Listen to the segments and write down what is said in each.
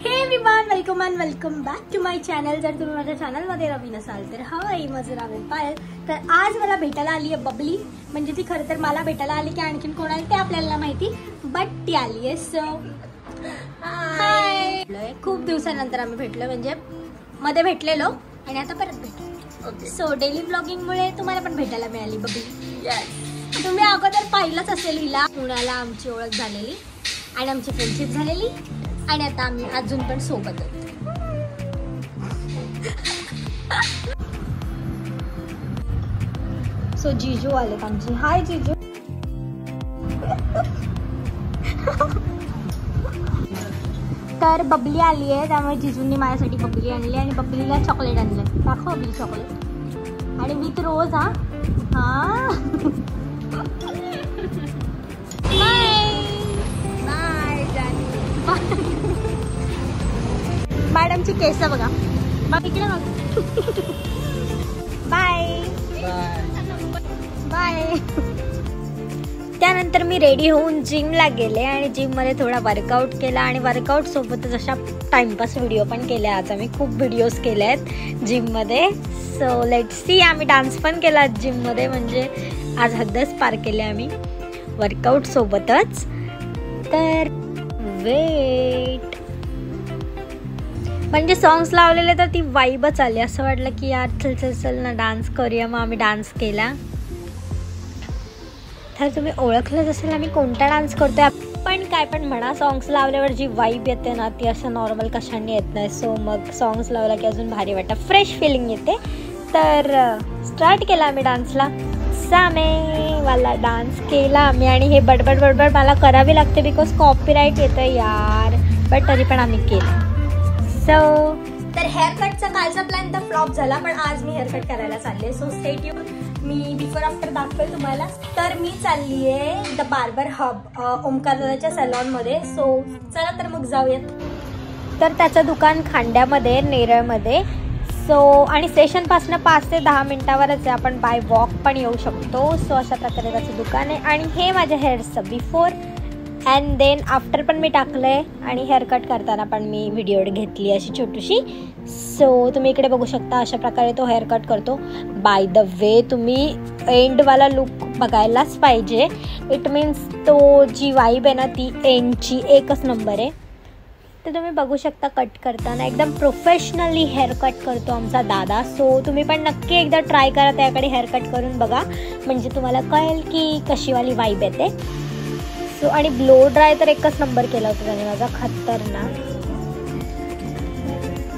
हे everyone, welcome back to my channel. जर तुम्ही माझ्या चॅनलमध्ये नवीन असाल तर हाय, माझं नाव आहे पायल। तर आज मला भेटायला आली आहे बबली। म्हणजे ती खरं तर मला भेटायला आली की आणखीन कोण आली ते आपल्याला माहिती, बट ती आली आहे। सो हाय, खूप दिवसानंतर आम्ही भेटलो, म्हणजे मध्ये भेटलेलो आणि आता परत भेटलो। सो डेली ब्लॉगिंग मुळे तुम्हाला पण भेटायला मिळाली बबली। तुम्ही अगोदर पाहिलंच असेल हिला। पुण्याला आमची ओळख झालेली आणि आमची फ्रेंडशिप झालेली आणि आता आम्ही अजून पण सोबत आहोत। सो जीजू आलेत आमची। हाय जीजू। तर बबली आली आहे, त्यामुळे जीजूंनी माझ्यासाठी बबली आणली आणि बबलीला चॉकलेट आणलं। दाखव बबली चॉकलेट। आणि विथ रोज। हा मॅडमची केस बघा, इकडे बघा। Bye bye. त्यानंतर मी रेडी होऊन जिमला गेले आणि जिममध्ये थोडा वर्कआउट केला आणि वर्कआउट सोबतच अशा टाइमपास व्हिडिओ पण केले। आज आम्ही खूप व्हिडिओज केले आहेत जिममध्ये। सो लेट्स सी, आम्ही डान्स पण केला जिममध्ये, म्हणजे आज हद्दच पार केले आम्ही वर्कआउट सोबतच। तर वेट, म्हणजे सॉंग्स लावलेले तर ती वाईबच आली। असं वाटलं की यार चल चल चल ना डान्स करूया, मग आम्ही डान्स केला। तर तुम्ही ओळखलंच असेल आम्ही कोणता डान्स करतोय। पण काय पण म्हणा, सॉंग्स लावल्यावर जी वाईब येते ना ती असं नॉर्मल कशाने येत नाही। सो मग सॉंग्स लावला की अजून भारी वाटतं, फ्रेश फिलिंग येते। तर स्टार्ट केला आम्ही डान्सला। सामे वाला डान्स केला आम्ही आणि हे बडबड बडबड मला करावी लागते बिकॉज कॉपीराईट येतं यार, बट तरी पण आम्ही केलं। तर हेअरकटचा कालचा प्लॅन तर फ्लॉप झाला, पण आज मी हेअरकट करायला चालले। सो स्टे ट्यून, मी बिफोर आफ्टर दाखवेल तुम्हाला। तर मी चालली आहे द बार्बर हब ओमकार दादाच्या सॅलॉनमध्ये। सो चला तर मग जाऊयात। तर त्याचं दुकान खांड्यामध्ये, नेरळमध्ये। सो आणि स्टेशनपासून 5 ते 10 मिनिटावरच आहे, आपण बाय वॉक पण येऊ शकतो। सो अशा प्रकारे त्याचं दुकान आहे आणि हे माझ्या हेअर्सचं बिफोर अँड देन आफ्टर पण मी टाकलं आहे आणि हेअरकट करताना पण मी व्हिडिओ घेतली अशी छोटीशी। सो तुम्ही इकडे बघू शकता, अशा प्रकारे तो हेअरकट करतो। बाय द वे, तुम्ही एंडवाला लुक बघायलाच पाहिजे। इट मीन्स तो जी वाईब आहे ना ती एंडची एकच नंबर आहे। तर तुम्ही बघू शकता कट करताना एकदम प्रोफेशनली हेअरकट करतो आमचा दादा। सो तुम्ही पण नक्की एकदा ट्राय करा, त्याकडे हेअरकट करून बघा, म्हणजे तुम्हाला कळेल की कशीवाली वाईब येते। सो आणि ब्लो ड्राय तर एकच नंबर केला होता त्याने माझा, खतरनाक।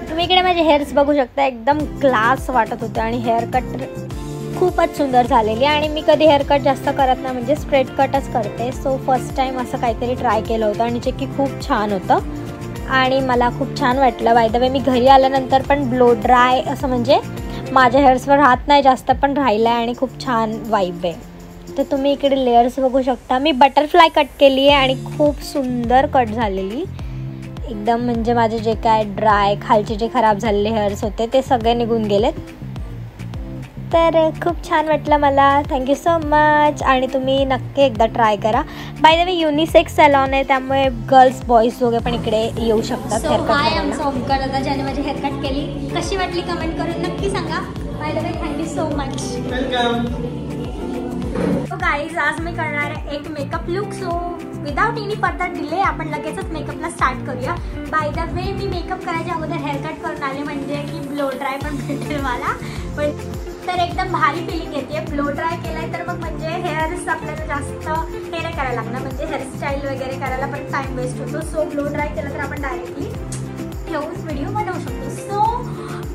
तुम्ही इकडे माझे हेअर्स बघू शकता, एकदम क्लास वाटत होते आणि हेअरकट खूपच सुंदर झालेली। आणि मी कधी हेअरकट जास्त करत नाही, म्हणजे स्ट्रेट कटच करते। सो फर्स्ट टाइम असं काहीतरी ट्राय केलं होतं आणि जे की खूप छान होतं आणि मला खूप छान वाटलं। बाय द वे, मी घरी आल्यानंतर पण ब्लो ड्राय असं म्हणजे माझ्या हेअर्सवर राहत नाही जास्त, पण राहिला आहे आणि खूप छान वाईब आहे। तर तुम्ही इकडे लेयर्स बघू शकता, मी बटरफ्लाय कट केली आहे आणि खूप सुंदर कट झालेली एकदम, म्हणजे माझे जे काय ड्राय खालचे जे खराब झालेले हेअर्स होते ते सगळे निघून गेलेत। तर खूप छान वाटलं मला, थँक्यू सो मच। आणि तुम्ही नक्की एकदा ट्राय करा। बाय द वे, युनिसेक्स सॅलॉन आहे, त्यामुळे गर्ल्स बॉईज दोघे पण इकडे येऊ शकतात हेअरकट करायला। आमचा ओमकार दादा ज्याने माझी हेअरकट केली, कशी वाटली कमेंट करून नक्की सांगा। By the way, thank you so much. Welcome. तो गाईज, आज मी करणार आहे एक makeup look. So without any further delay आपण लगेचच मेकअपला स्टार्ट करूया। By the way, me makeup करायच्या अगोदर हेअरकट करून आले, म्हणजे की ब्लो ड्राय पण भेटेल मला, पण तर एकदम भारी फिलिंग येते। ब्लो ड्राय केलाय तर मग म्हणजे हेअर्स आपल्याला जास्त हे नाही करायला लागणार, म्हणजे हेअरस्टाईल वगैरे करायला पण टाइम वेस्ट होतो। सो ब्लो ड्राय केलं तर आपण डायरेक्टली ठेवून व्हिडिओ बनवू शकतो। सो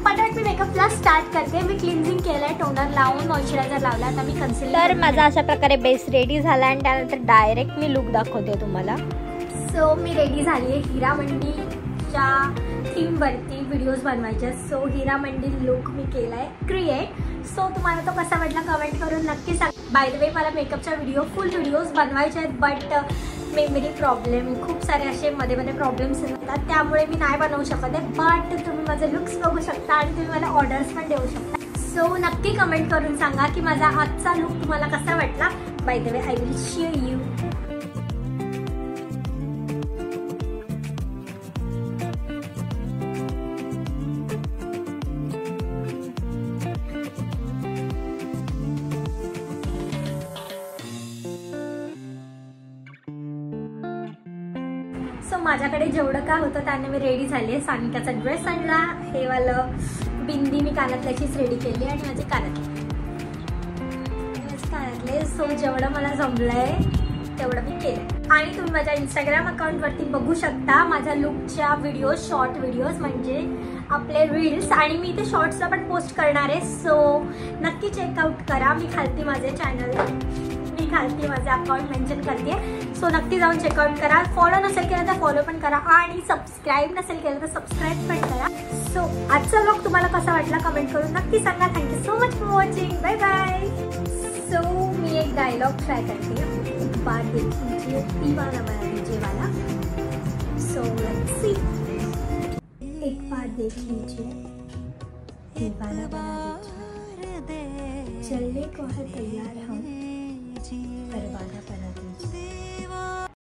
पटापट मी मेकअपला स्टार्ट करते। मी क्लिन्झिंग केलंय, टोनर लावून मॉइश्चरायझर लावला, आता मी कन्सिलर। तर माझा अशा प्रकारे बेस रेडी झाला आणि त्यानंतर डायरेक्ट मी लुक दाखवते तुम्हाला। सो मी रेडी झाली आहे हिरा मंडीच्या थीमवरती व्हिडिओज बनवायचे। सो हिरा मंडी लुक मी केलाय क्रिएट। सो तुम्हाला तो कसा वाटला कमेंट करून नक्की सांग। बाय द वे, मला मेकअपचा फुल व्हिडिओज बनवायचे आहेत, बट मेमरी प्रॉब्लेम, खूप सारे असे मध्ये मध्ये प्रॉब्लेम्स येतात, त्यामुळे मी नाही बनवू शकत आहे। बट तुम्ही माझे लुक्स बघू शकता आणि तुम्ही मला ऑर्डर्स पण देऊ शकता। सो नक्की कमेंट करून सांगा की माझा आजचा लुक तुम्हाला कसा वाटला। By the way, I will show you. माझ्याकडे जेवढं काय होतं त्याने मी रेडी झाली आहे. सानिकाचा ड्रेस आणला, हे वालं बिंदी मी कानातल्याचीच रेडी केली आणि माझे कानातले. सो जेवढं मला जमलंय तेवढं मी केलं. आणि तुम्ही माझ्या इंस्टाग्राम अकाउंटवरती बघू शकता माझ्या लुकच्या व्हिडिओ, शॉर्ट व्हिडिओज म्हणजे आपले रील्स, आणि मी इथे शॉर्ट्सला पण पोस्ट करणार आहे. सो नक्की चेकआउट करा. मी खालती माझे अकाउंट मेन्शन करते. सो नक्की जाऊन चेकआउट करा. फॉलो नसेल केलं तर फॉलो पण करा आणि सबस्क्राईब नसेल केलं तर सबस्क्राईब पण करा. सो आजचा व्लॉग तुम्हाला कसा वाटला कमेंट करून नक्की सांगा. Thank you so much for watching. Bye bye. So मी एक डायलॉग ट्राय करते. एक बार देख लीजिए दीवाना बना दीजिए वाला. So let's see. एक बार देख लीजिए दीवाना बना दीजिए, चलने को है तैयार हम.